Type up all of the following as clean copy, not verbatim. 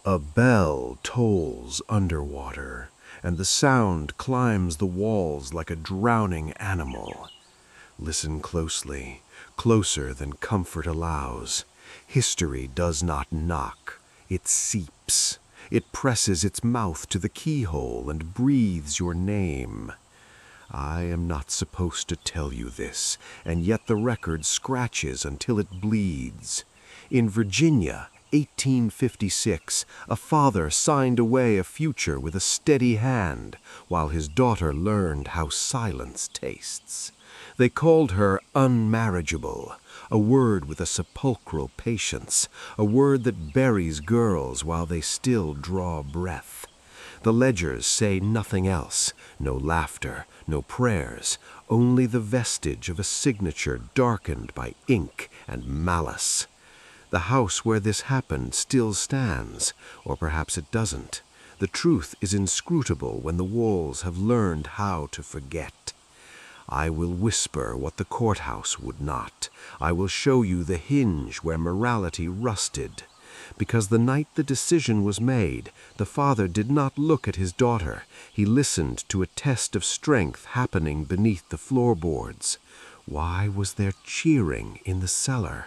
A bell tolls underwater, and the sound climbs the walls like a drowning animal. Listen closely, closer than comfort allows. History does not knock, it seeps. It presses its mouth to the keyhole and breathes your name. I am not supposed to tell you this, and yet the record scratches until it bleeds. In Virginia, 1856, a father signed away a future with a steady hand, while his daughter learned how silence tastes. They called her unmarriageable, a word with a sepulchral patience, a word that buries girls while they still draw breath. The ledgers say nothing else, no laughter, no prayers, only the vestige of a signature darkened by ink and malice. The house where this happened still stands, or perhaps it doesn't. The truth is inscrutable when the walls have learned how to forget. I will whisper what the courthouse would not. I will show you the hinge where morality rusted. Because the night the decision was made, the father did not look at his daughter. He listened to a test of strength happening beneath the floorboards. Why was there cheering in the cellar?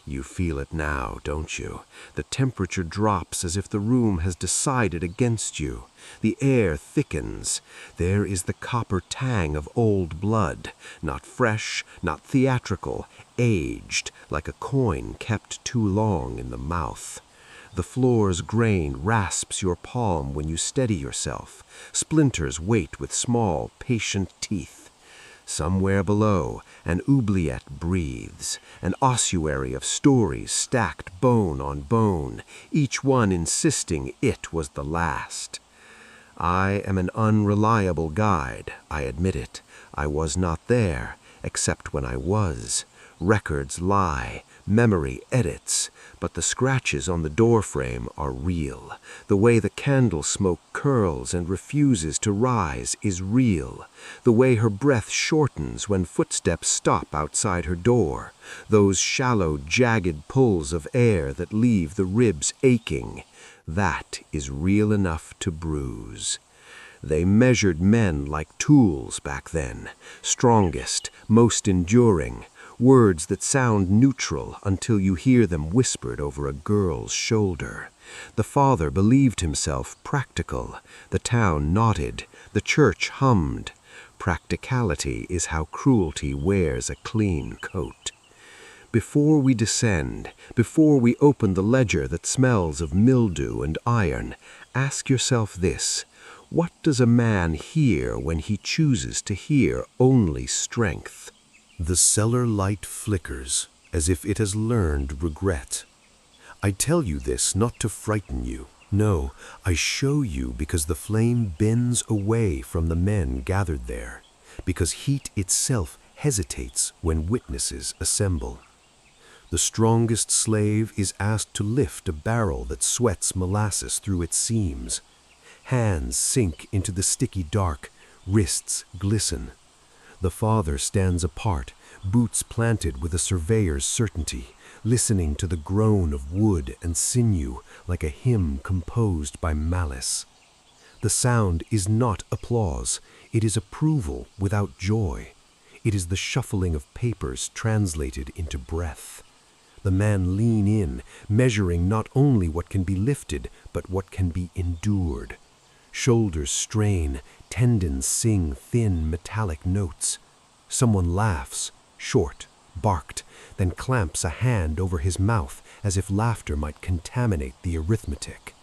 You feel it now, don't you? The temperature drops as if the room has decided against you. The air thickens. There is the copper tang of old blood, not fresh, not theatrical, aged, like a coin kept too long in the mouth. The floor's grain rasps your palm when you steady yourself. Splinters wait with small, patient teeth. Somewhere below, an oubliette breathes, an ossuary of stories stacked bone on bone, each one insisting it was the last. I am an unreliable guide, I admit it. I was not there, except when I was. Records lie, memory edits, but the scratches on the doorframe are real. The way the candle smoke curls and refuses to rise is real. The way her breath shortens when footsteps stop outside her door. Those shallow, jagged pulls of air that leave the ribs aching. That is real enough to bruise. They measured men like tools back then, strongest, most enduring, words that sound neutral until you hear them whispered over a girl's shoulder. The father believed himself practical. The town nodded. The church hummed. Practicality is how cruelty wears a clean coat. Before we descend, before we open the ledger that smells of mildew and iron, ask yourself this: what does a man hear when he chooses to hear only strength? The cellar light flickers, as if it has learned regret. I tell you this not to frighten you. No, I show you because the flame bends away from the men gathered there, because heat itself hesitates when witnesses assemble. The strongest slave is asked to lift a barrel that sweats molasses through its seams. Hands sink into the sticky dark, wrists glisten. The father stands apart, boots planted with a surveyor's certainty, listening to the groan of wood and sinew like a hymn composed by malice. The sound is not applause, it is approval without joy. It is the shuffling of papers translated into breath. The men lean in, measuring not only what can be lifted, but what can be endured. Shoulders strain, tendons sing thin, metallic notes. Someone laughs, short, barked, then clamps a hand over his mouth as if laughter might contaminate the arithmetic.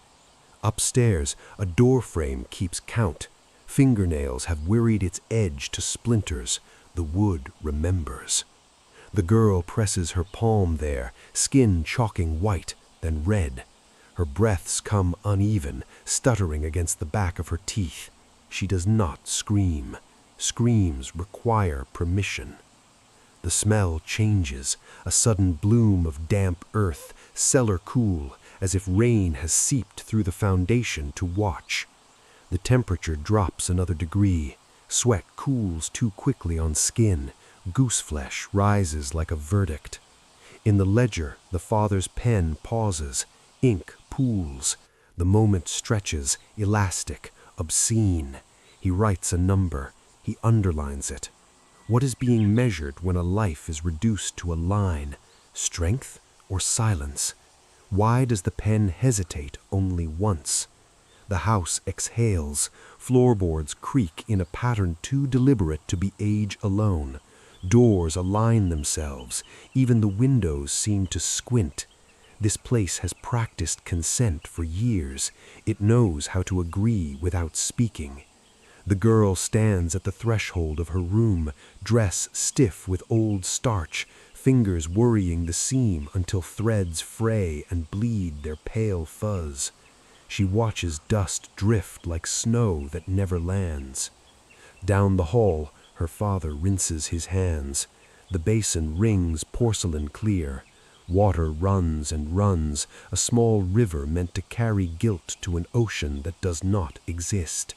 Upstairs, a doorframe keeps count. Fingernails have wearied its edge to splinters. The wood remembers. The girl presses her palm there, skin chalking white, then red. Her breaths come uneven, stuttering against the back of her teeth. She does not scream. Screams require permission. The smell changes, a sudden bloom of damp earth, cellar cool, as if rain has seeped through the foundation to watch. The temperature drops another degree. Sweat cools too quickly on skin. Gooseflesh rises like a verdict. In the ledger, the father's pen pauses. Ink pools. The moment stretches, elastic, obscene. He writes a number. He underlines it. What is being measured when a life is reduced to a line? Strength or silence? Why does the pen hesitate only once? The house exhales. Floorboards creak in a pattern too deliberate to be age alone. Doors align themselves. Even the windows seem to squint. This place has practiced consent for years. It knows how to agree without speaking. The girl stands at the threshold of her room, dress stiff with old starch, fingers worrying the seam until threads fray and bleed their pale fuzz. She watches dust drift like snow that never lands. Down the hall, her father rinses his hands. The basin rings porcelain clear. Water runs and runs, a small river meant to carry guilt to an ocean that does not exist.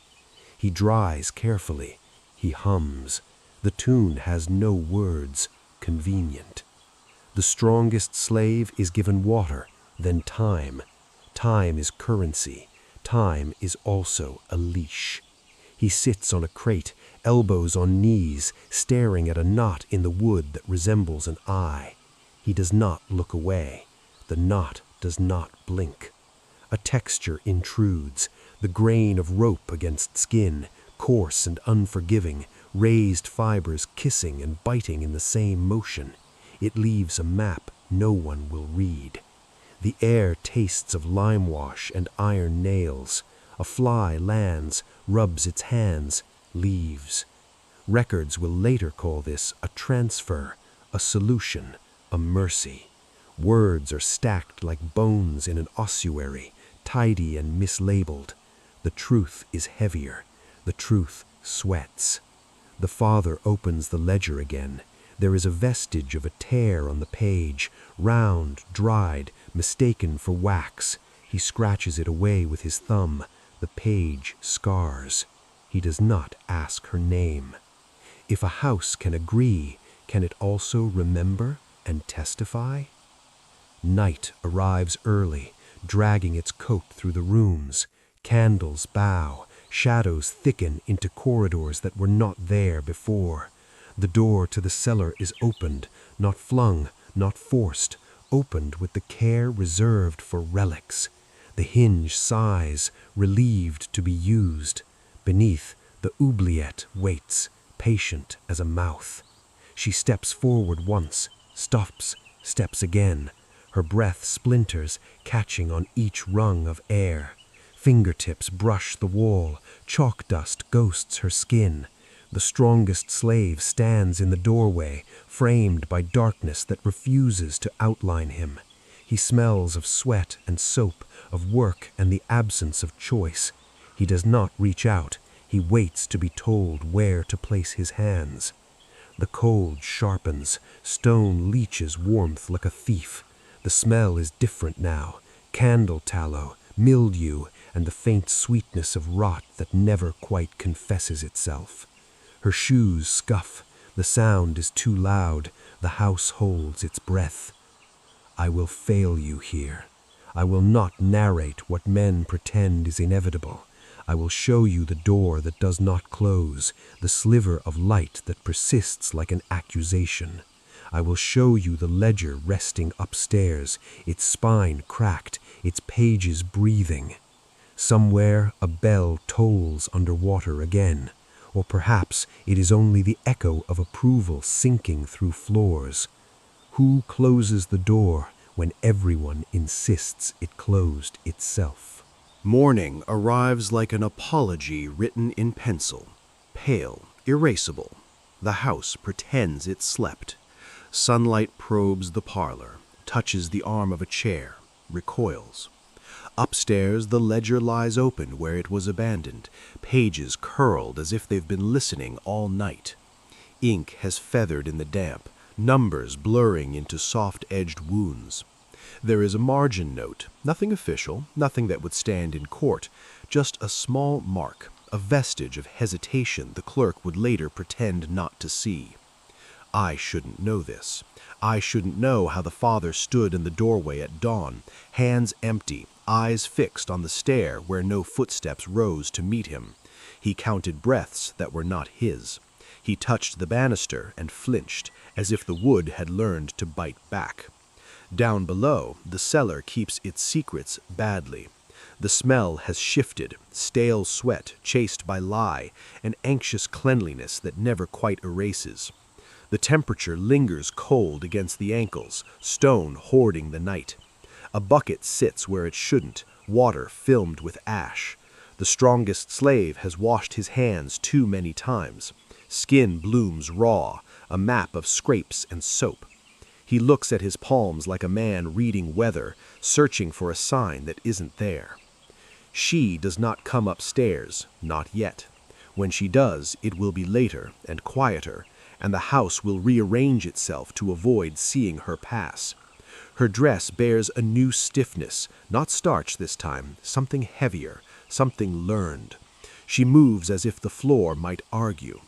He dries carefully. He hums. The tune has no words. Convenient. The strongest slave is given water, then time. Time is currency. Time is also a leash. He sits on a crate, elbows on knees, staring at a knot in the wood that resembles an eye. He does not look away. The knot does not blink. A texture intrudes, the grain of rope against skin, coarse and unforgiving, raised fibers kissing and biting in the same motion. It leaves a map no one will read. The air tastes of lime wash and iron nails. A fly lands, rubs its hands, leaves. Records will later call this a transfer, a solution, a mercy. Words are stacked like bones in an ossuary, tidy and mislabeled. The truth is heavier. The truth sweats. The father opens the ledger again. There is a vestige of a tear on the page, round, dried, mistaken for wax. He scratches it away with his thumb. The page scars. He does not ask her name. If a house can agree, can it also remember and testify? Night arrives early, dragging its coat through the rooms. Candles bow, shadows thicken into corridors that were not there before. The door to the cellar is opened, not flung, not forced, opened with the care reserved for relics. The hinge sighs, relieved to be used. Beneath, the oubliette waits, patient as a mouth. She steps forward once, stops, steps again. Her breath splinters, catching on each rung of air. Fingertips brush the wall, chalk dust ghosts her skin. The strongest slave stands in the doorway, framed by darkness that refuses to outline him. He smells of sweat and soap, of work and the absence of choice. He does not reach out. He waits to be told where to place his hands. The cold sharpens. Stone leaches warmth like a thief. The smell is different now. Candle tallow, mildew, and the faint sweetness of rot that never quite confesses itself. Her shoes scuff. The sound is too loud. The house holds its breath. I will fail you here. I will not narrate what men pretend is inevitable. I will show you the door that does not close, the sliver of light that persists like an accusation. I will show you the ledger resting upstairs, its spine cracked, its pages breathing. Somewhere a bell tolls underwater again, or perhaps it is only the echo of approval sinking through floors. Who closes the door when everyone insists it closed itself? Morning arrives like an apology written in pencil, pale, erasable. The house pretends it slept. Sunlight probes the parlor, touches the arm of a chair, recoils. Upstairs, the ledger lies open where it was abandoned, pages curled as if they've been listening all night. Ink has feathered in the damp, numbers blurring into soft-edged wounds. There is a margin note, nothing official, nothing that would stand in court, just a small mark, a vestige of hesitation the clerk would later pretend not to see. I shouldn't know this. I shouldn't know how the father stood in the doorway at dawn, hands empty, eyes fixed on the stair where no footsteps rose to meet him. He counted breaths that were not his. He touched the banister and flinched, as if the wood had learned to bite back. Down below, the cellar keeps its secrets badly. The smell has shifted, stale sweat chased by lie, an anxious cleanliness that never quite erases. The temperature lingers cold against the ankles, stone hoarding the night. A bucket sits where it shouldn't, water filmed with ash. The strongest slave has washed his hands too many times. Skin blooms raw, a map of scrapes and soap. He looks at his palms like a man reading weather, searching for a sign that isn't there. She does not come upstairs, not yet. When she does, it will be later and quieter, and the house will rearrange itself to avoid seeing her pass. Her dress bears a new stiffness, not starch this time, something heavier, something learned. She moves as if the floor might argue.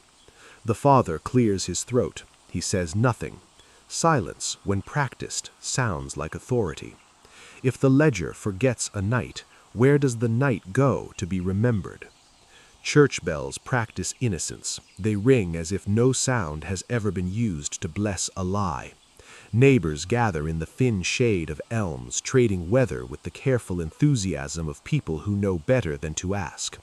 The father clears his throat. He says nothing. Silence, when practiced, sounds like authority. If the ledger forgets a night, where does the night go to be remembered? Church bells practice innocence. They ring as if no sound has ever been used to bless a lie. Neighbors gather in the thin shade of elms, trading weather with the careful enthusiasm of people who know better than to ask.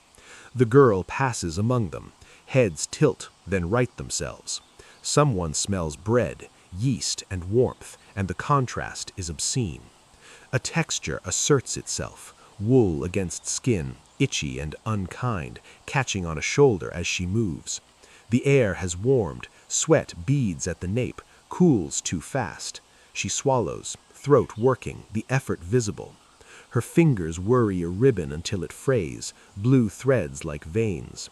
The girl passes among them. Heads tilt, then right themselves. Someone smells bread, yeast, and warmth, and the contrast is obscene. A texture asserts itself, wool against skin, itchy and unkind, catching on a shoulder as she moves. The air has warmed, sweat beads at the nape, cools too fast. She swallows, throat working, the effort visible. Her fingers worry a ribbon until it frays, blue threads like veins.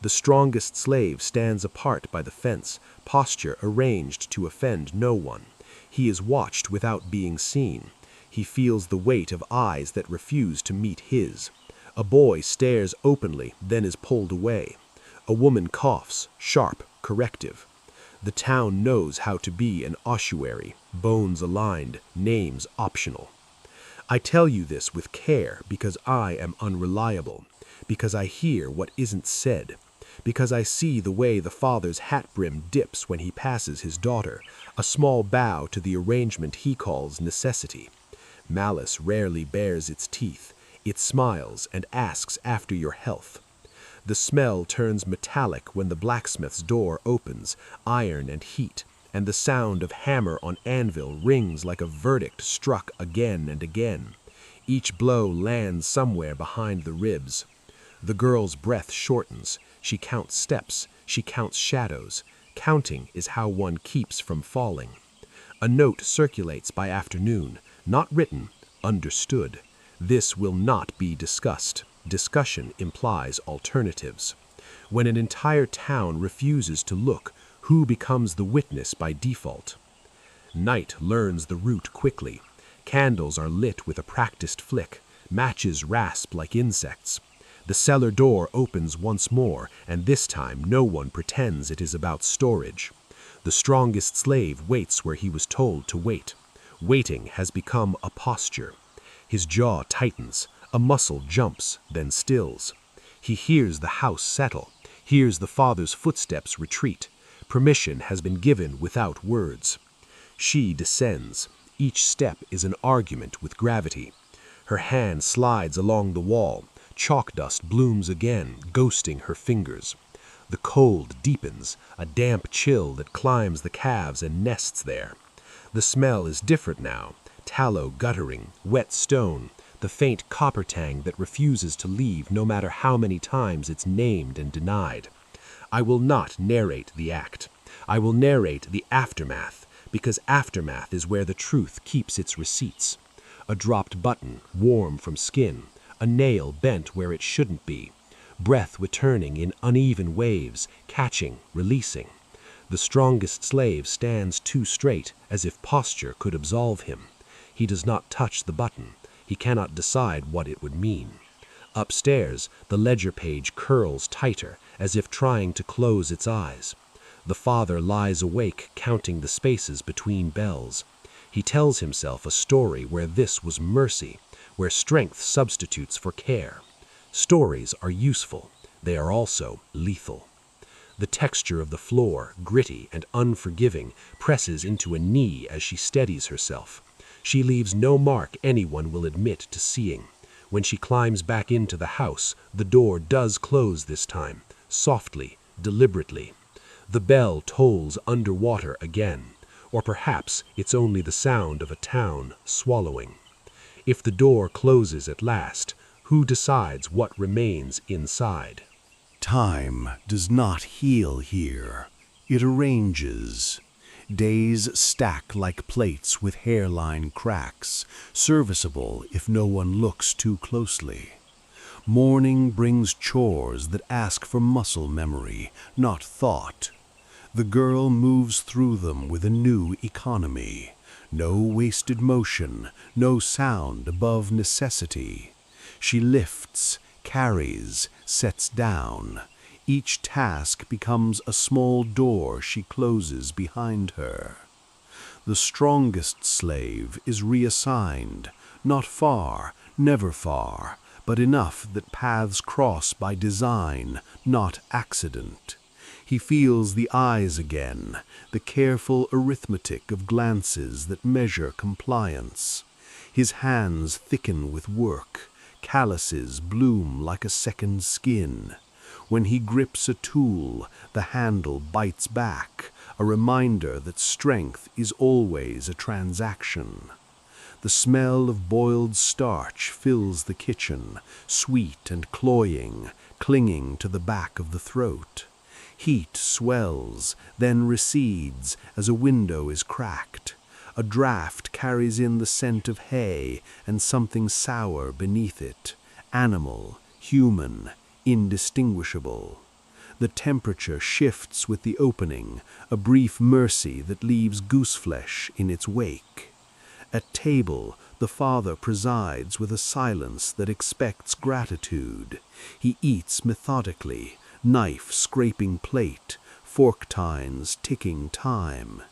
The strongest slave stands apart by the fence, posture arranged to offend no one. He is watched without being seen. He feels the weight of eyes that refuse to meet his. A boy stares openly, then is pulled away. A woman coughs, sharp, corrective. The town knows how to be an ossuary, bones aligned, names optional. I tell you this with care because I am unreliable, because I hear what isn't said, because I see the way the father's hat brim dips when he passes his daughter, a small bow to the arrangement he calls necessity. Malice rarely bares its teeth. It smiles and asks after your health. The smell turns metallic when the blacksmith's door opens, iron and heat, and the sound of hammer on anvil rings like a verdict struck again and again. Each blow lands somewhere behind the ribs. The girl's breath shortens. She counts steps. She counts shadows. Counting is how one keeps from falling. A note circulates by afternoon, not written, understood. This will not be discussed. Discussion implies alternatives. When an entire town refuses to look, who becomes the witness by default? Night learns the route quickly. Candles are lit with a practiced flick. Matches rasp like insects. The cellar door opens once more, and this time no one pretends it is about storage. The strongest slave waits where he was told to wait. Waiting has become a posture. His jaw tightens, a muscle jumps, then stills. He hears the house settle, hears the father's footsteps retreat. Permission has been given without words. She descends. Each step is an argument with gravity. Her hand slides along the wall. Chalk dust blooms again, ghosting her fingers. The cold deepens, a damp chill that climbs the calves and nests there. The smell is different now, tallow guttering, wet stone, the faint copper tang that refuses to leave no matter how many times it's named and denied. I will not narrate the act. I will narrate the aftermath, because aftermath is where the truth keeps its receipts. A dropped button, warm from skin, a nail bent where it shouldn't be, breath returning in uneven waves, catching, releasing. The strongest slave stands too straight, as if posture could absolve him. He does not touch the button. He cannot decide what it would mean. Upstairs, the ledger page curls tighter, as if trying to close its eyes. The father lies awake counting the spaces between bells. He tells himself a story where this was mercy, where strength substitutes for care. Stories are useful. They are also lethal. The texture of the floor, gritty and unforgiving, presses into a knee as she steadies herself. She leaves no mark anyone will admit to seeing. When she climbs back into the house, the door does close this time, softly, deliberately. The bell tolls underwater again, or perhaps it's only the sound of a town swallowing. If the door closes at last, who decides what remains inside? Time does not heal here. It arranges. Days stack like plates with hairline cracks, serviceable if no one looks too closely. Morning brings chores that ask for muscle memory, not thought. The girl moves through them with a new economy. No wasted motion, no sound above necessity. She lifts, carries, sets down. Each task becomes a small door she closes behind her. The strongest slave is reassigned, not far, never far, but enough that paths cross by design, not accident. He feels the eyes again, the careful arithmetic of glances that measure compliance. His hands thicken with work, calluses bloom like a second skin. When he grips a tool, the handle bites back, a reminder that strength is always a transaction. The smell of boiled starch fills the kitchen, sweet and cloying, clinging to the back of the throat. Heat swells, then recedes as a window is cracked. A draught carries in the scent of hay and something sour beneath it, animal, human, indistinguishable. The temperature shifts with the opening, a brief mercy that leaves gooseflesh in its wake. At table, the father presides with a silence that expects gratitude. He eats methodically, knife scraping plate, fork tines ticking time.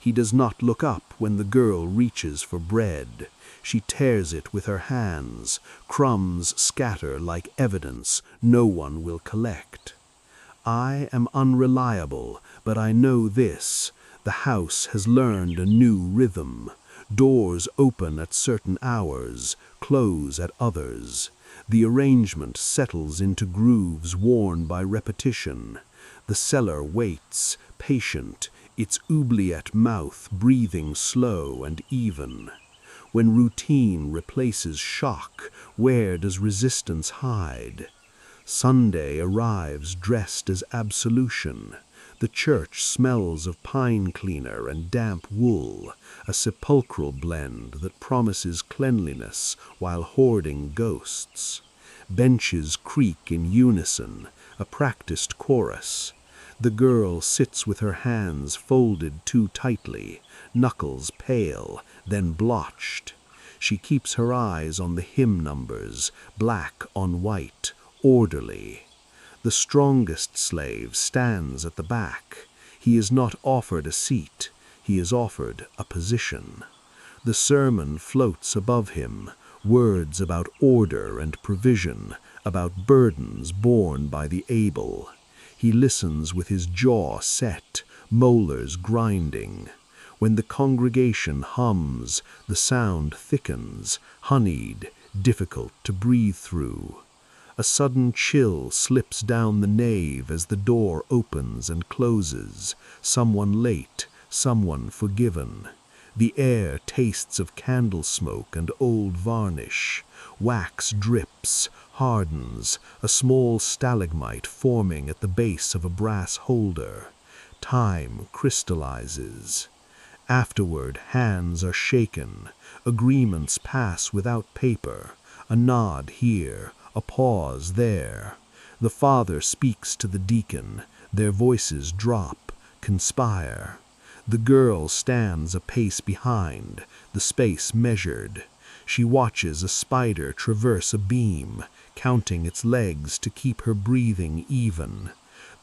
He does not look up when the girl reaches for bread. She tears it with her hands. Crumbs scatter like evidence no one will collect. I am unreliable, but I know this. The house has learned a new rhythm. Doors open at certain hours, close at others. The arrangement settles into grooves worn by repetition. The cellar waits, patient, its oubliette mouth breathing slow and even. When routine replaces shock, where does resistance hide? Sunday arrives dressed as absolution. The church smells of pine cleaner and damp wool, a sepulchral blend that promises cleanliness while hoarding ghosts. Benches creak in unison, a practiced chorus. The girl sits with her hands folded too tightly, knuckles pale, then blotched. She keeps her eyes on the hymn numbers, black on white, orderly. The strongest slave stands at the back. He is not offered a seat. He is offered a position. The sermon floats above him, words about order and provision, about burdens borne by the able. He listens with his jaw set, molars grinding. When the congregation hums, the sound thickens, honeyed, difficult to breathe through. A sudden chill slips down the nave as the door opens and closes. Someone late, someone forgiven. The air tastes of candle smoke and old varnish. Wax drips, hardens, a small stalagmite forming at the base of a brass holder. Time crystallizes. Afterward, hands are shaken. Agreements pass without paper. A nod here, a pause there. The father speaks to the deacon. Their voices drop, conspire. The girl stands a pace behind, the space measured. She watches a spider traverse a beam, counting its legs to keep her breathing even.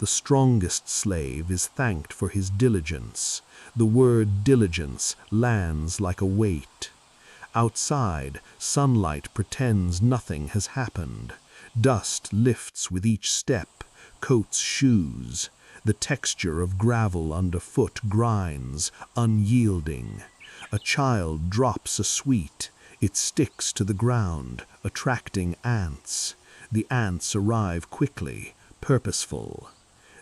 The strongest slave is thanked for his diligence. The word diligence lands like a weight. Outside, sunlight pretends nothing has happened. Dust lifts with each step, coats shoes. The texture of gravel underfoot grinds, unyielding. A child drops a sweet. It sticks to the ground, attracting ants. The ants arrive quickly, purposeful.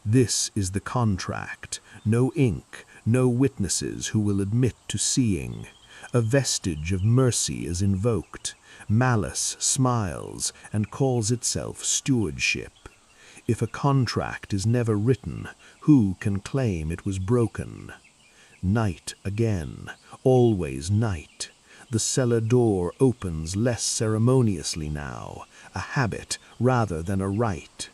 This is the contract. No ink, no witnesses who will admit to seeing. A vestige of mercy is invoked. Malice smiles and calls itself stewardship. If a contract is never written, who can claim it was broken? Night again, always night. The cellar door opens less ceremoniously now, a habit rather than a right.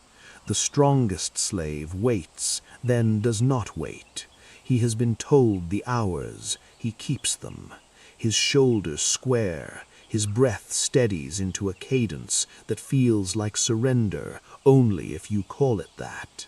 The strongest slave waits, then does not wait. He has been told the hours, he keeps them. His shoulders square, his breath steadies into a cadence that feels like surrender only if you call it that.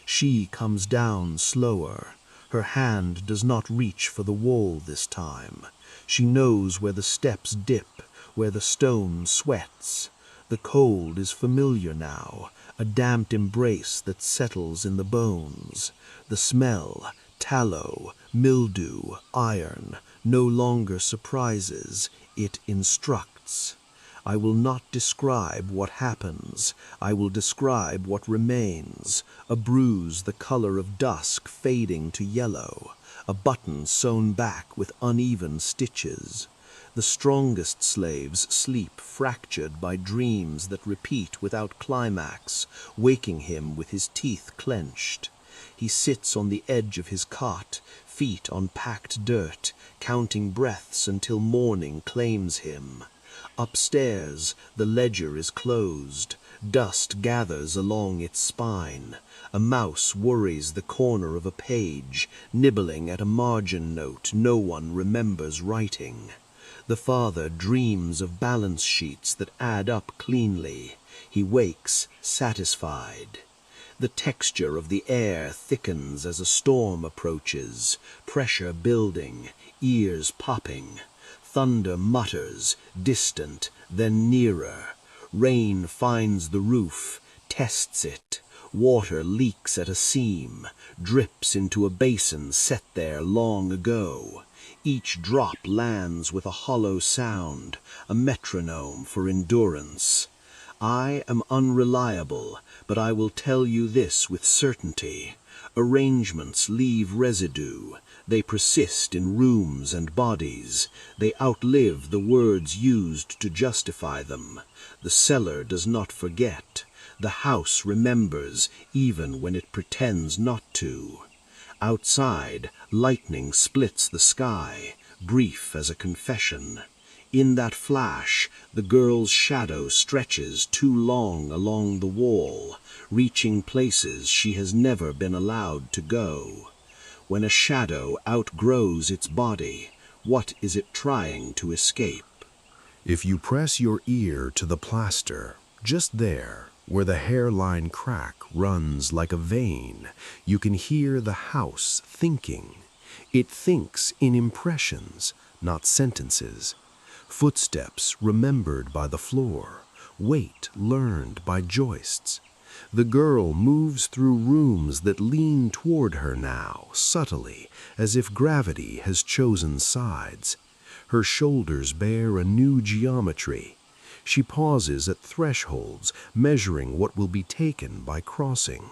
She comes down slower. Her hand does not reach for the wall this time. She knows where the steps dip, where the stone sweats. The cold is familiar now, a damp embrace that settles in the bones. The smell, tallow, mildew, iron, no longer surprises, it instructs. I will not describe what happens, I will describe what remains. A bruise the color of dusk fading to yellow, a button sewn back with uneven stitches. The strongest slaves sleep fractured by dreams that repeat without climax, waking him with his teeth clenched. He sits on the edge of his cot, feet on packed dirt, counting breaths until morning claims him. Upstairs, the ledger is closed. Dust gathers along its spine. A mouse worries the corner of a page, nibbling at a margin note no one remembers writing. The father dreams of balance sheets that add up cleanly. He wakes, satisfied. The texture of the air thickens as a storm approaches, pressure building, ears popping. Thunder mutters, distant, then nearer. Rain finds the roof, tests it. Water leaks at a seam, drips into a basin set there long ago. Each drop lands with a hollow sound, a metronome for endurance. I am unreliable, but I will tell you this with certainty. Arrangements leave residue. They persist in rooms and bodies. They outlive the words used to justify them. The cellar does not forget. The house remembers, even when it pretends not to. Outside, lightning splits the sky, brief as a confession. In that flash, the girl's shadow stretches too long along the wall, reaching places she has never been allowed to go. When a shadow outgrows its body, what is it trying to escape? If you press your ear to the plaster, just there, where the hairline crack runs like a vein, you can hear the house thinking. It thinks in impressions, not sentences. Footsteps remembered by the floor, weight learned by joists. The girl moves through rooms that lean toward her now, subtly, as if gravity has chosen sides. Her shoulders bear a new geometry. She pauses at thresholds, measuring what will be taken by crossing.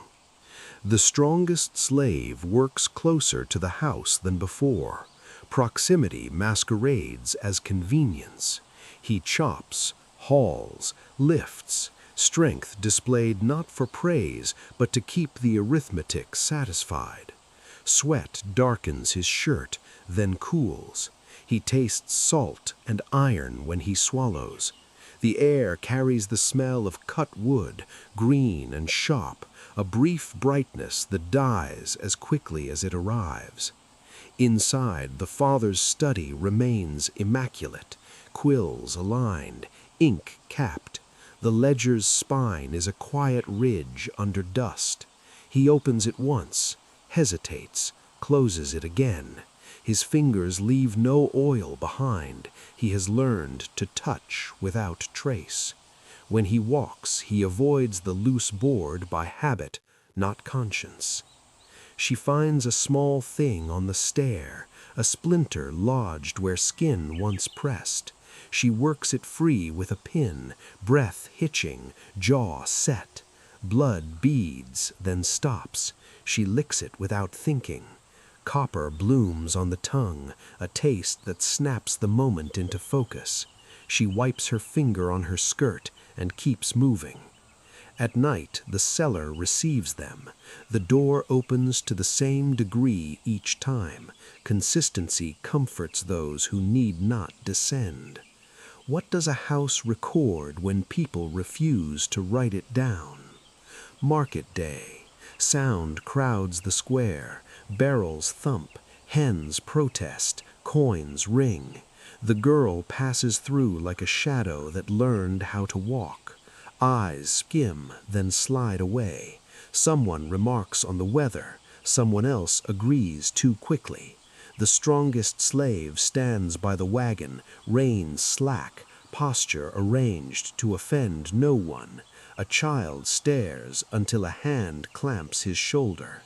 The strongest slave works closer to the house than before. Proximity masquerades as convenience. He chops, hauls, lifts, strength displayed not for praise, but to keep the arithmetic satisfied. Sweat darkens his shirt, then cools. He tastes salt and iron when he swallows. The air carries the smell of cut wood, green and shop, a brief brightness that dies as quickly as it arrives. Inside, the father's study remains immaculate, quills aligned, ink capped. The ledger's spine is a quiet ridge under dust. He opens it once, hesitates, closes it again. His fingers leave no oil behind. He has learned to touch without trace. When he walks, he avoids the loose board by habit, not conscience. She finds a small thing on the stair, a splinter lodged where skin once pressed. She works it free with a pin, breath hitching, jaw set. Blood beads, then stops. She licks it without thinking. Copper blooms on the tongue, a taste that snaps the moment into focus. She wipes her finger on her skirt and keeps moving. At night, the cellar receives them. The door opens to the same degree each time. Consistency comforts those who need not descend. What does a house record when people refuse to write it down? Market day. Sound crowds the square. Barrels thump. Hens protest. Coins ring. The girl passes through like a shadow that learned how to walk. Eyes skim, then slide away. Someone remarks on the weather. Someone else agrees too quickly. The strongest slave stands by the wagon, reins slack, posture arranged to offend no one. A child stares until a hand clamps his shoulder.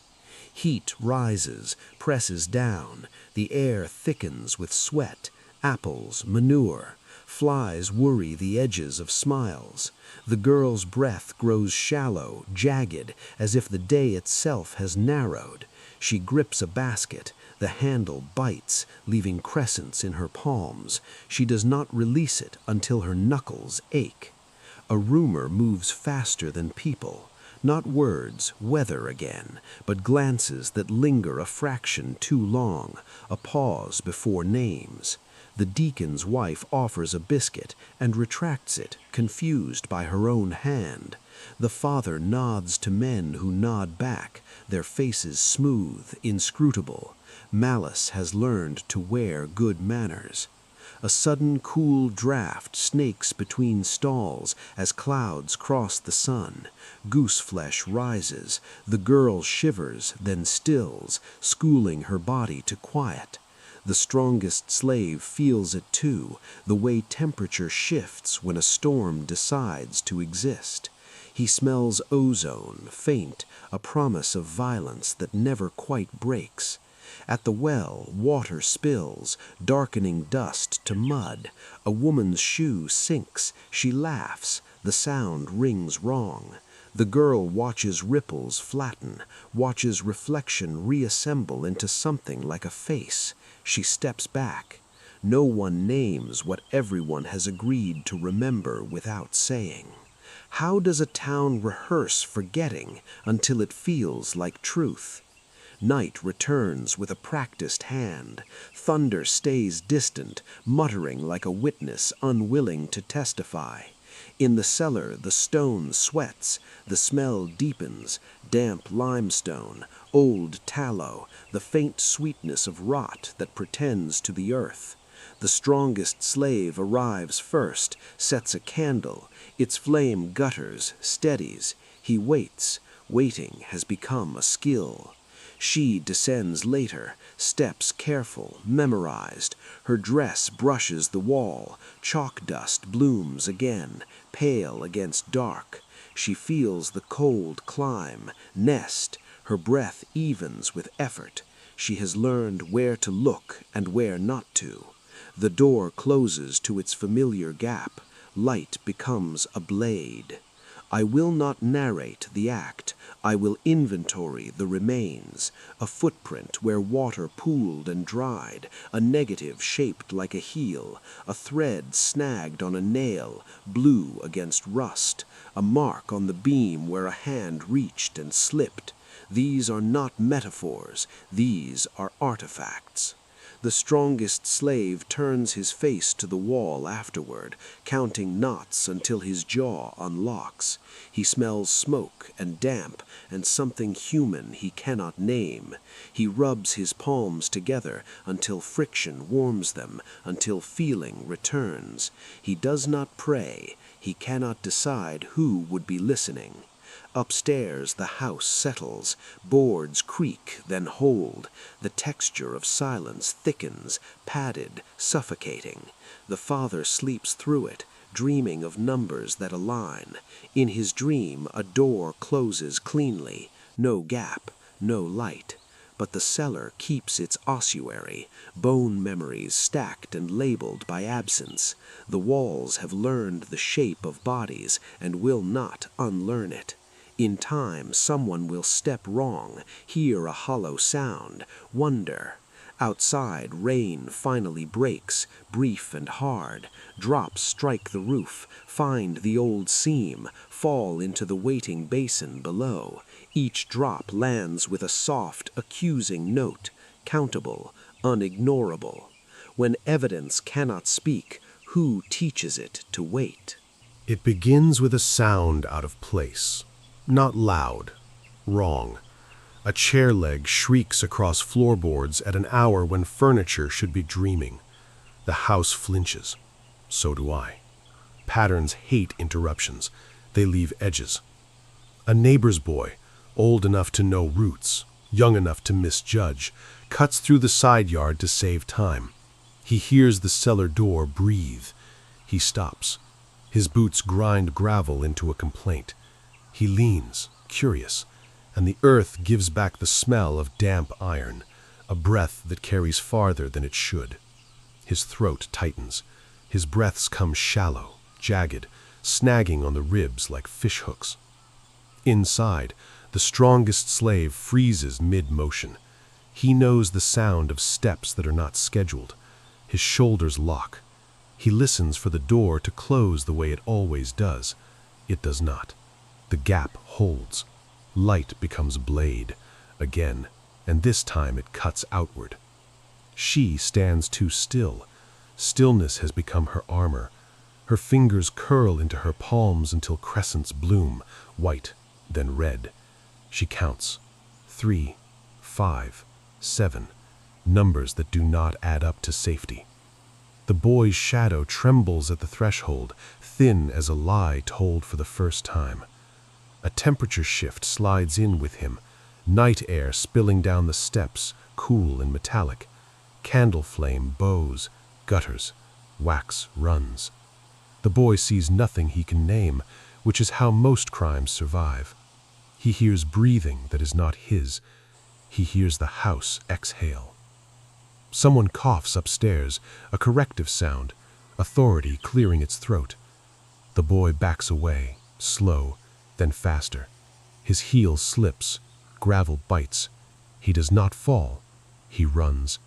Heat rises, presses down. The air thickens with sweat, apples, manure. Flies worry the edges of smiles. The girl's breath grows shallow, jagged, as if the day itself has narrowed. She grips a basket. The handle bites, leaving crescents in her palms. She does not release it until her knuckles ache. A rumor moves faster than people. Not words, weather again, but glances that linger a fraction too long, a pause before names. The deacon's wife offers a biscuit and retracts it, confused by her own hand. The father nods to men who nod back, their faces smooth, inscrutable. Malice has learned to wear good manners. A sudden cool draft snakes between stalls as clouds cross the sun. Goose flesh rises. The girl shivers, then stills, schooling her body to quiet. The strongest slave feels it too, the way temperature shifts when a storm decides to exist. He smells ozone, faint, a promise of violence that never quite breaks. At the well, water spills, darkening dust to mud. A woman's shoe sinks. She laughs. The sound rings wrong. The girl watches ripples flatten, watches reflection reassemble into something like a face. She steps back. No one names what everyone has agreed to remember without saying. How does a town rehearse forgetting until it feels like truth? Night returns with a practiced hand. Thunder stays distant, muttering like a witness unwilling to testify. In the cellar, the stone sweats. The smell deepens. Damp limestone, old tallow, the faint sweetness of rot that pretends to the earth. The strongest slave arrives first, sets a candle. Its flame gutters, steadies. He waits. Waiting has become a skill. She descends later, steps careful, memorized. Her dress brushes the wall. Chalk dust blooms again, pale against dark. She feels the cold climb, nest. Her breath evens with effort. She has learned where to look and where not to. The door closes to its familiar gap. Light becomes a blade. I will not narrate the act. I will inventory the remains. A footprint where water pooled and dried, a negative shaped like a heel, a thread snagged on a nail, blue against rust, a mark on the beam where a hand reached and slipped. These are not metaphors. These are artifacts. The strongest slave turns his face to the wall afterward, counting knots until his jaw unlocks. He smells smoke and damp and something human he cannot name. He rubs his palms together until friction warms them, until feeling returns. He does not pray. He cannot decide who would be listening. Upstairs the house settles, boards creak, then hold. The texture of silence thickens, padded, suffocating. The father sleeps through it, dreaming of numbers that align. In his dream, a door closes cleanly, no gap, no light. But the cellar keeps its ossuary, bone memories stacked and labeled by absence. The walls have learned the shape of bodies and will not unlearn it. In time, someone will step wrong, hear a hollow sound, wonder. Outside, rain finally breaks, brief and hard. Drops strike the roof, find the old seam, fall into the waiting basin below. Each drop lands with a soft, accusing note, countable, unignorable. When evidence cannot speak, who teaches it to wait? It begins with a sound out of place. Not loud. Wrong. A chair leg shrieks across floorboards at an hour when furniture should be dreaming. The house flinches. So do I. Patterns hate interruptions. They leave edges. A neighbor's boy, old enough to know roots, young enough to misjudge, cuts through the side yard to save time. He hears the cellar door breathe. He stops. His boots grind gravel into a complaint. He leans, curious, and the earth gives back the smell of damp iron, a breath that carries farther than it should. His throat tightens. His breaths come shallow, jagged, snagging on the ribs like fishhooks. Inside, the strongest slave freezes mid-motion. He knows the sound of steps that are not scheduled. His shoulders lock. He listens for the door to close the way it always does. It does not. The gap holds. Light becomes blade, again, and this time it cuts outward. She stands too still. Stillness has become her armor. Her fingers curl into her palms until crescents bloom, white, then red. She counts. 3, 5, 7, numbers that do not add up to safety. The boy's shadow trembles at the threshold, thin as a lie told for the first time. A temperature shift slides in with him, night air spilling down the steps, cool and metallic. Candle flame bows, gutters, wax runs. The boy sees nothing he can name, which is how most crimes survive. He hears breathing that is not his. He hears the house exhale. Someone coughs upstairs, a corrective sound, authority clearing its throat. The boy backs away, slow, then faster. His heel slips, gravel bites. He does not fall. He runs.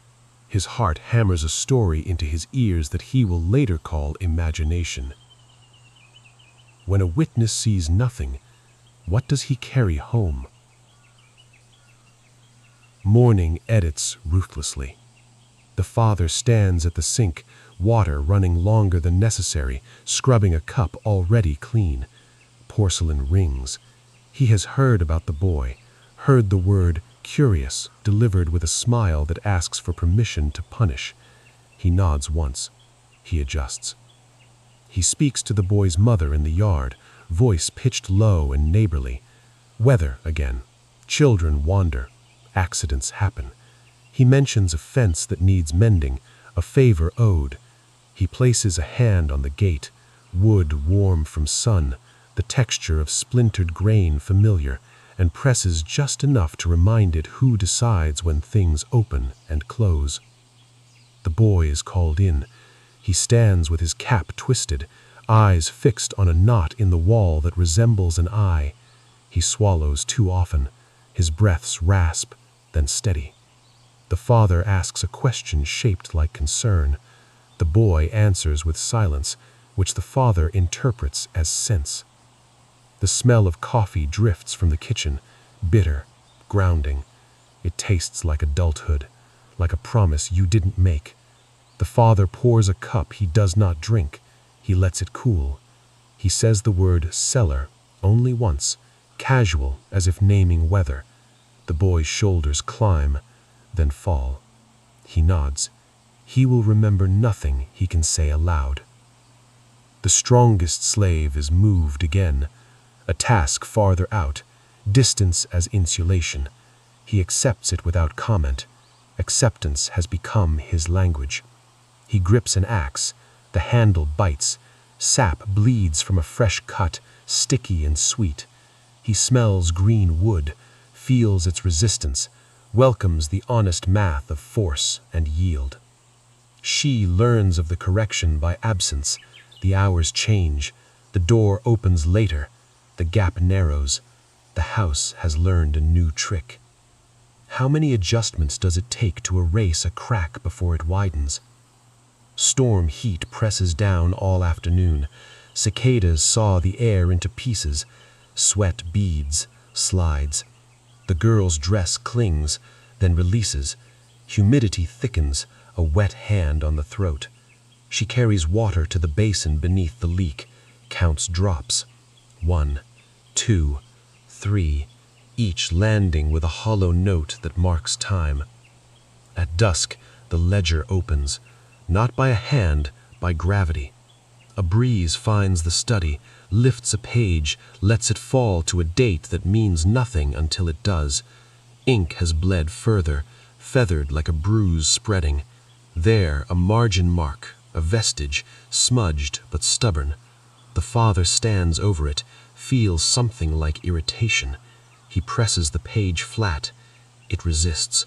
His heart hammers a story into his ears that he will later call imagination. When a witness sees nothing, what does he carry home? Morning edits ruthlessly. The father stands at the sink, water running longer than necessary, scrubbing a cup already clean. Porcelain rings. He has heard about the boy, heard the word curious delivered with a smile that asks for permission to punish. He nods once. He adjusts. He speaks to the boy's mother in the yard, voice pitched low and neighborly. Weather again. Children wander. Accidents happen. He mentions a fence that needs mending, a favor owed. He places a hand on the gate, wood warm from sun, the texture of splintered grain familiar, and presses just enough to remind it who decides when things open and close. The boy is called in. He stands with his cap twisted, eyes fixed on a knot in the wall that resembles an eye. He swallows too often. His breaths rasp, then steady. The father asks a question shaped like concern. The boy answers with silence, which the father interprets as sense. The smell of coffee drifts from the kitchen, bitter, grounding. It tastes like adulthood, like a promise you didn't make. The father pours a cup he does not drink. He lets it cool. He says the word cellar only once, casual as if naming weather. The boy's shoulders climb, then fall. He nods. He will remember nothing he can say aloud. The strongest slave is moved again. a task farther out, distance as insulation. He accepts it without comment. Acceptance has become his language. He grips an axe. The handle bites. Sap bleeds from a fresh cut, sticky and sweet. He smells green wood, feels its resistance, welcomes the honest math of force and yield. She learns of the correction by absence. The hours change. The door opens later. The gap narrows. The house has learned a new trick. How many adjustments does it take to erase a crack before it widens? Storm heat presses down all afternoon. Cicadas saw the air into pieces. Sweat beads, slides. The girl's dress clings, then releases. Humidity thickens, a wet hand on the throat. She carries water to the basin beneath the leak, counts drops. 1, 2, 3, each landing with a hollow note that marks time. At dusk, the ledger opens, not by a hand, by gravity. A breeze finds the study, lifts a page, lets it fall to a date that means nothing until it does. Ink has bled further, feathered like a bruise spreading. There, a margin mark, a vestige, smudged but stubborn. The father stands over it, feels something like irritation. He presses the page flat. It resists.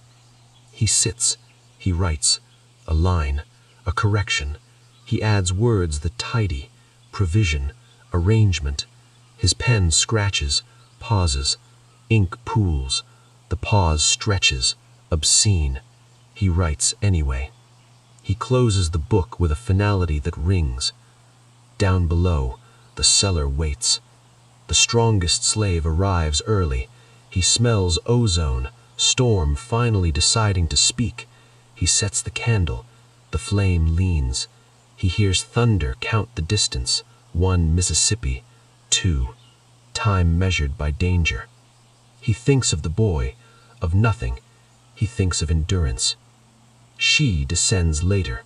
He sits. He writes. A line. A correction. He adds words that tidy. Provision. Arrangement. His pen scratches. Pauses. Ink pools. The pause stretches. Obscene. He writes anyway. He closes the book with a finality that rings. Down below, the cellar waits. The strongest slave arrives early. He smells ozone, storm finally deciding to speak. He sets the candle. The flame leans. He hears thunder count the distance. 1 Mississippi, 2. Time measured by danger. He thinks of the boy, of nothing. He thinks of endurance. She descends later.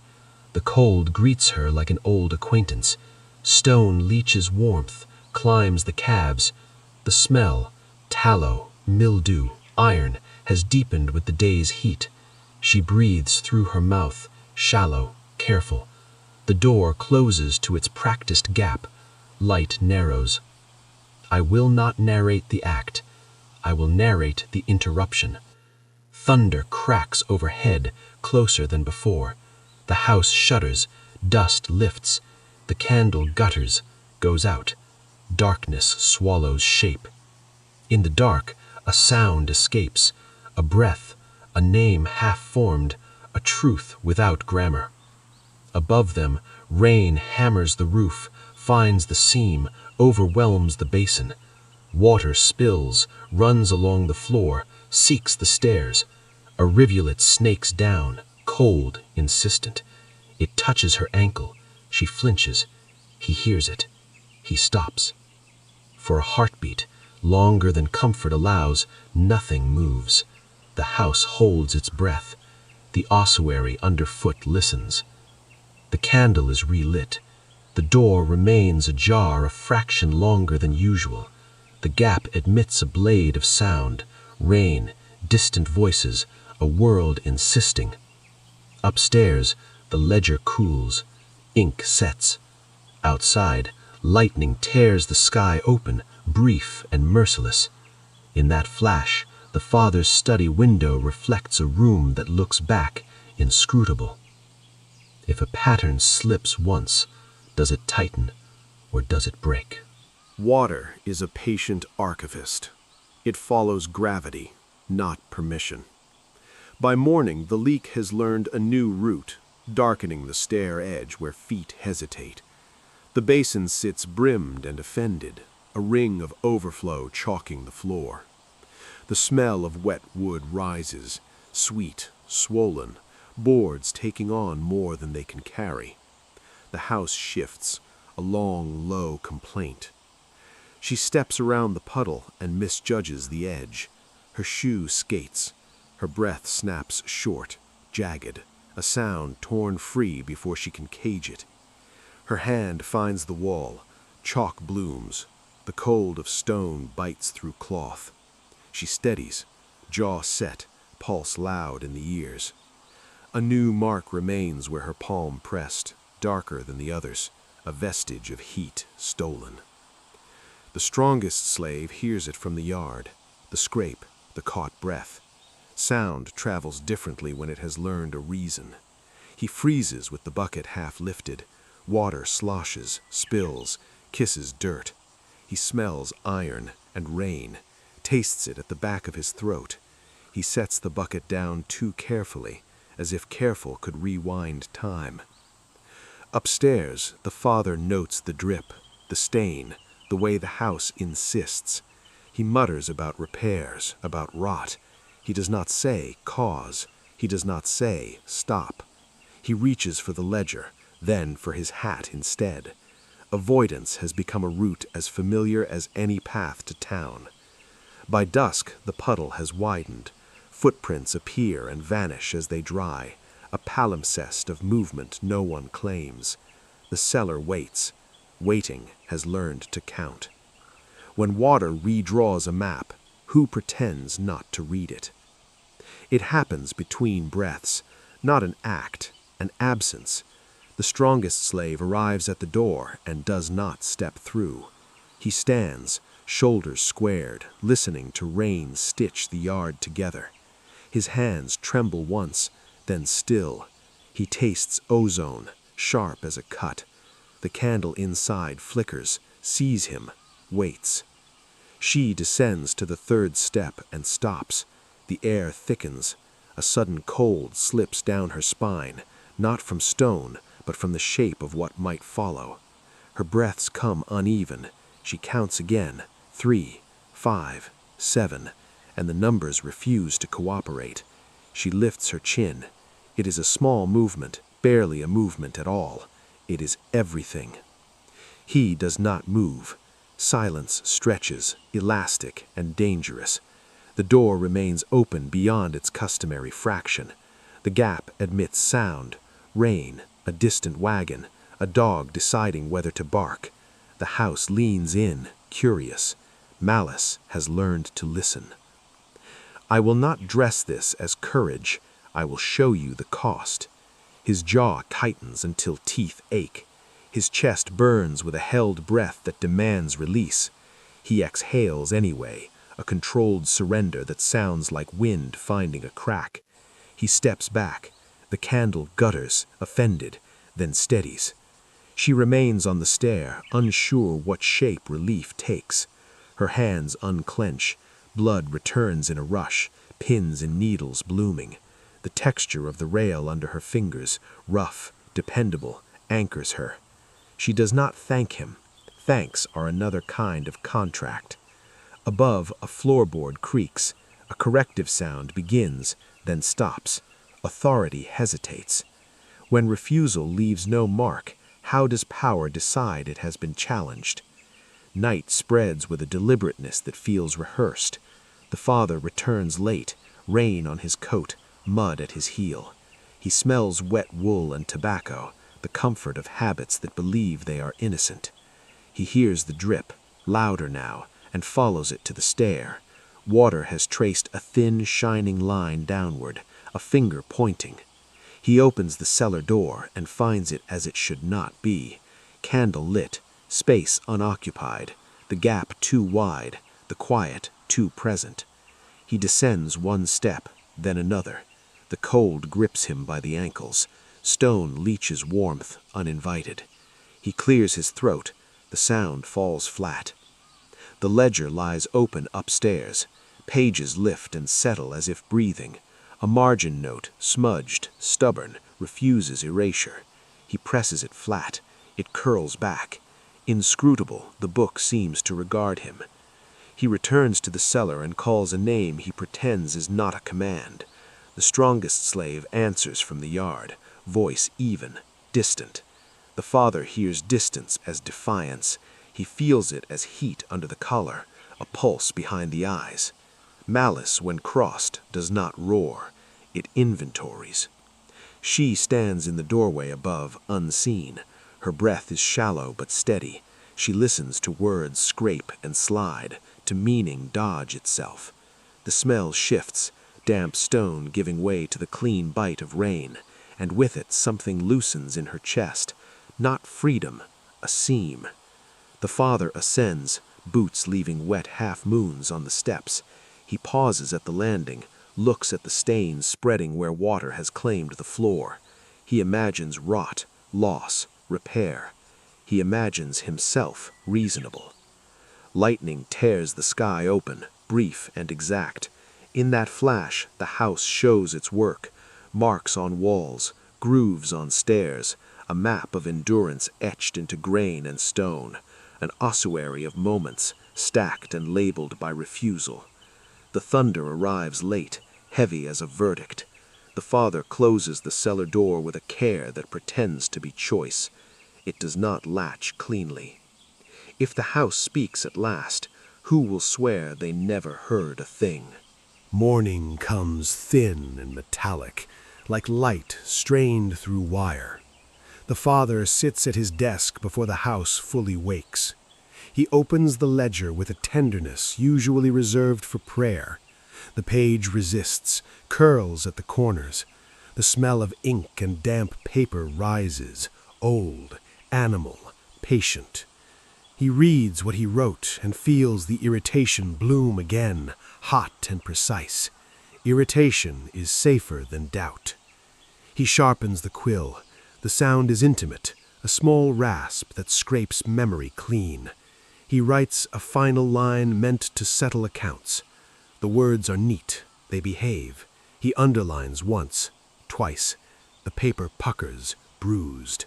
The cold greets her like an old acquaintance. Stone leaches warmth, climbs the calves. The smell, tallow, mildew, iron, has deepened with the day's heat. She breathes through her mouth, shallow, careful. The door closes to its practiced gap. Light narrows. I will not narrate the act. I will narrate the interruption. Thunder cracks overhead, closer than before. The house shudders, dust lifts. The candle gutters, goes out. Darkness swallows shape. In the dark, a sound escapes, a breath, a name half-formed, a truth without grammar. Above them, rain hammers the roof, finds the seam, overwhelms the basin. Water spills, runs along the floor, seeks the stairs. A rivulet snakes down, cold, insistent. It touches her ankle. She flinches. He hears it. He stops. For a heartbeat, longer than comfort allows, nothing moves. The house holds its breath. The ossuary underfoot listens. The candle is relit. The door remains ajar a fraction longer than usual. The gap admits a blade of sound, rain, distant voices, a world insisting. Upstairs, the ledger cools. Ink sets. Outside, lightning tears the sky open, brief and merciless. In that flash, the father's study window reflects a room that looks back, inscrutable. If a pattern slips once, does it tighten or does it break? Water is a patient archivist. It follows gravity, not permission. By morning, the leak has learned a new route, darkening the stair edge where feet hesitate. The basin sits brimmed and offended, a ring of overflow chalking the floor. The smell of wet wood rises, sweet, swollen, boards taking on more than they can carry. The house shifts, a long, low complaint. She steps around the puddle and misjudges the edge. Her shoe skates. Her breath snaps short, jagged, a sound torn free before she can cage it. Her hand finds the wall. Chalk blooms. The cold of stone bites through cloth. She steadies, jaw set, pulse loud in the ears. A new mark remains where her palm pressed, darker than the others, a vestige of heat stolen. The strongest slave hears it from the yard, the scrape, the caught breath. Sound travels differently when it has learned a reason. He freezes with the bucket half lifted. Water sloshes, spills, kisses dirt. He smells iron and rain, tastes it at the back of his throat. He sets the bucket down too carefully, as if careful could rewind time. Upstairs, the father notes the drip, the stain, the way the house insists. He mutters about repairs, about rot. He does not say cause. He does not say stop. He reaches for the ledger, then for his hat instead. Avoidance has become a route as familiar as any path to town. By dusk, the puddle has widened. Footprints appear and vanish as they dry, a palimpsest of movement no one claims. The cellar waits. Waiting has learned to count. When water redraws a map, who pretends not to read it? It happens between breaths, not an act, an absence. The strongest slave arrives at the door and does not step through. He stands, shoulders squared, listening to rain stitch the yard together. His hands tremble once, then still. He tastes ozone, sharp as a cut. The candle inside flickers, sees him, waits. She descends to the third step and stops. The air thickens. A sudden cold slips down her spine, not from stone, but from the shape of what might follow. Her breaths come uneven. She counts again, 3, 5, 7, and the numbers refuse to cooperate. She lifts her chin. It is a small movement, barely a movement at all. It is everything. He does not move. Silence stretches, elastic and dangerous. The door remains open beyond its customary fraction. The gap admits sound, rain, a distant wagon, a dog deciding whether to bark. The house leans in, curious. Malice has learned to listen. I will not dress this as courage. I will show you the cost. His jaw tightens until teeth ache. His chest burns with a held breath that demands release. He exhales anyway, a controlled surrender that sounds like wind finding a crack. He steps back. The candle gutters, offended, then steadies. She remains on the stair, unsure what shape relief takes. Her hands unclench. Blood returns in a rush, pins and needles blooming. The texture of the rail under her fingers, rough, dependable, anchors her. She does not thank him. Thanks are another kind of contract. Above, a floorboard creaks. A corrective sound begins, then stops. Authority hesitates. When refusal leaves no mark, how does power decide it has been challenged? Night spreads with a deliberateness that feels rehearsed. The father returns late, rain on his coat, mud at his heel. He smells wet wool and tobacco, the comfort of habits that believe they are innocent. He hears the drip, louder now, and follows it to the stair. Water has traced a thin, shining line downward, a finger pointing. He opens the cellar door and finds it as it should not be. Candle lit, space unoccupied, the gap too wide, the quiet too present. He descends one step, then another. The cold grips him by the ankles. Stone leaches warmth, uninvited. He clears his throat. The sound falls flat. The ledger lies open upstairs. Pages lift and settle as if breathing. A margin note, smudged, stubborn, refuses erasure. He presses it flat. It curls back. Inscrutable, the book seems to regard him. He returns to the cellar and calls a name he pretends is not a command. The strongest slave answers from the yard, voice even, distant. The father hears distance as defiance. He feels it as heat under the collar, a pulse behind the eyes. Malice, when crossed, does not roar. It inventories. She stands in the doorway above, unseen. Her breath is shallow but steady. She listens to words scrape and slide, to meaning dodge itself. The smell shifts, damp stone giving way to the clean bite of rain, and with it something loosens in her chest, not freedom, a seam. The father ascends, boots leaving wet half-moons on the steps. He pauses at the landing, looks at the stains spreading where water has claimed the floor. He imagines rot, loss, repair. He imagines himself reasonable. Lightning tears the sky open, brief and exact. In that flash, the house shows its work. Marks on walls, grooves on stairs, a map of endurance etched into grain and stone, an ossuary of moments, stacked and labeled by refusal. The thunder arrives late, heavy as a verdict. The father closes the cellar door with a care that pretends to be choice. It does not latch cleanly. If the house speaks at last, who will swear they never heard a thing? Morning comes thin and metallic, like light strained through wire. The father sits at his desk before the house fully wakes. He opens the ledger with a tenderness usually reserved for prayer. The page resists, curls at the corners. The smell of ink and damp paper rises, old, animal, patient. He reads what he wrote and feels the irritation bloom again, hot and precise. Irritation is safer than doubt. He sharpens the quill. The sound is intimate, a small rasp that scrapes memory clean. He writes a final line meant to settle accounts. The words are neat, they behave. He underlines once, twice. The paper puckers, bruised.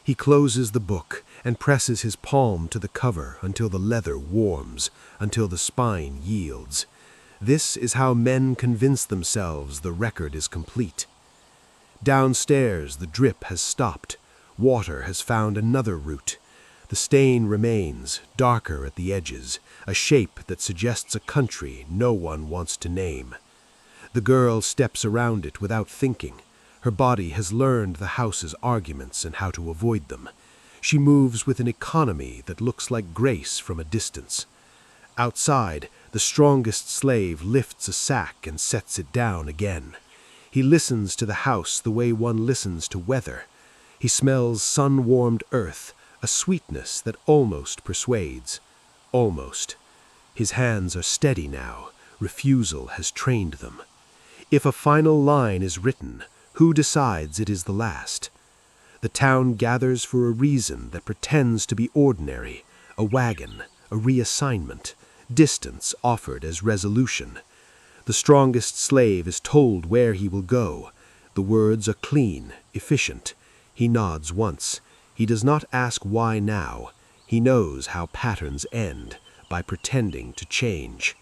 He closes the book and presses his palm to the cover until the leather warms, until the spine yields. This is how men convince themselves the record is complete. Downstairs, the drip has stopped. Water has found another route. The stain remains, darker at the edges, a shape that suggests a country no one wants to name. The girl steps around it without thinking. Her body has learned the house's arguments and how to avoid them. She moves with an economy that looks like grace from a distance. Outside, the strongest slave lifts a sack and sets it down again. He listens to the house the way one listens to weather. He smells sun-warmed earth, a sweetness that almost persuades. Almost. His hands are steady now. Refusal has trained them. If a final line is written, who decides it is the last? The town gathers for a reason that pretends to be ordinary, a wagon, a reassignment, distance offered as resolution. The strongest slave is told where he will go. The words are clean, efficient. He nods once. He does not ask why now. He knows how patterns end, by pretending to change.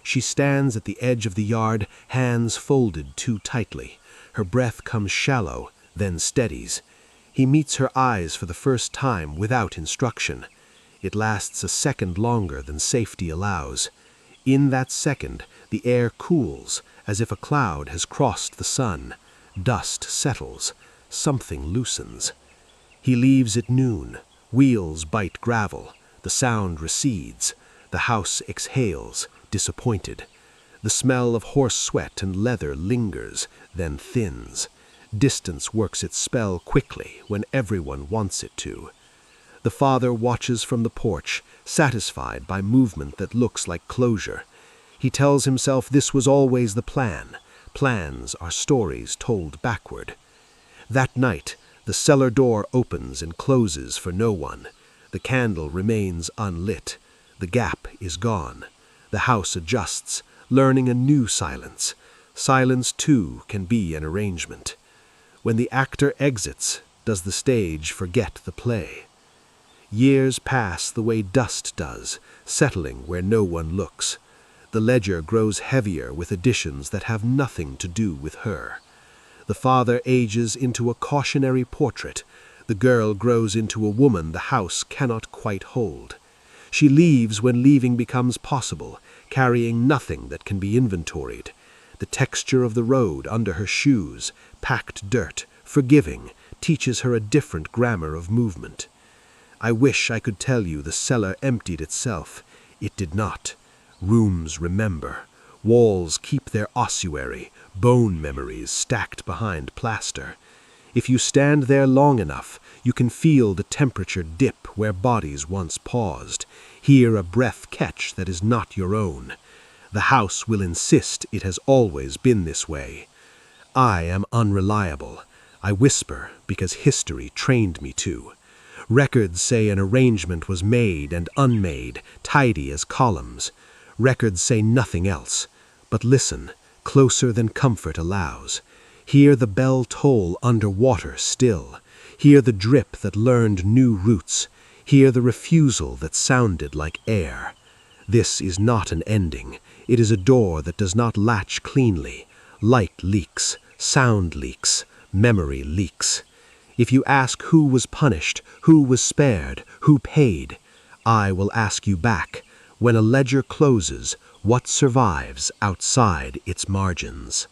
She stands at the edge of the yard, hands folded too tightly. Her breath comes shallow, then steadies. He meets her eyes for the first time without instruction. It lasts a second longer than safety allows. In that second, the air cools, as if a cloud has crossed the sun. Dust settles. Something loosens. He leaves at noon. Wheels bite gravel. The sound recedes. The house exhales, disappointed. The smell of horse sweat and leather lingers, then thins. Distance works its spell quickly when everyone wants it to. The father watches from the porch, satisfied by movement that looks like closure. He tells himself this was always the plan. Plans are stories told backward. That night, the cellar door opens and closes for no one. The candle remains unlit. The gap is gone. The house adjusts, learning a new silence. Silence, too, can be an arrangement. When the actor exits, does the stage forget the play? Years pass the way dust does, settling where no one looks. The ledger grows heavier with additions that have nothing to do with her. The father ages into a cautionary portrait. The girl grows into a woman the house cannot quite hold. She leaves when leaving becomes possible, carrying nothing that can be inventoried. The texture of the road under her shoes, packed dirt, forgiving, teaches her a different grammar of movement. I wish I could tell you the cellar emptied itself. It did not. Rooms remember. Walls keep their ossuary, bone memories stacked behind plaster. If you stand there long enough, you can feel the temperature dip where bodies once paused, hear a breath catch that is not your own. The house will insist it has always been this way. I am unreliable. I whisper because history trained me to. Records say an arrangement was made and unmade, tidy as columns. Records say nothing else. But listen, closer than comfort allows. Hear the bell toll underwater still. Hear the drip that learned new roots. Hear the refusal that sounded like air. This is not an ending. It is a door that does not latch cleanly. Light leaks, sound leaks, memory leaks. If you ask who was punished, who was spared, who paid, I will ask you back, when a ledger closes, what survives outside its margins?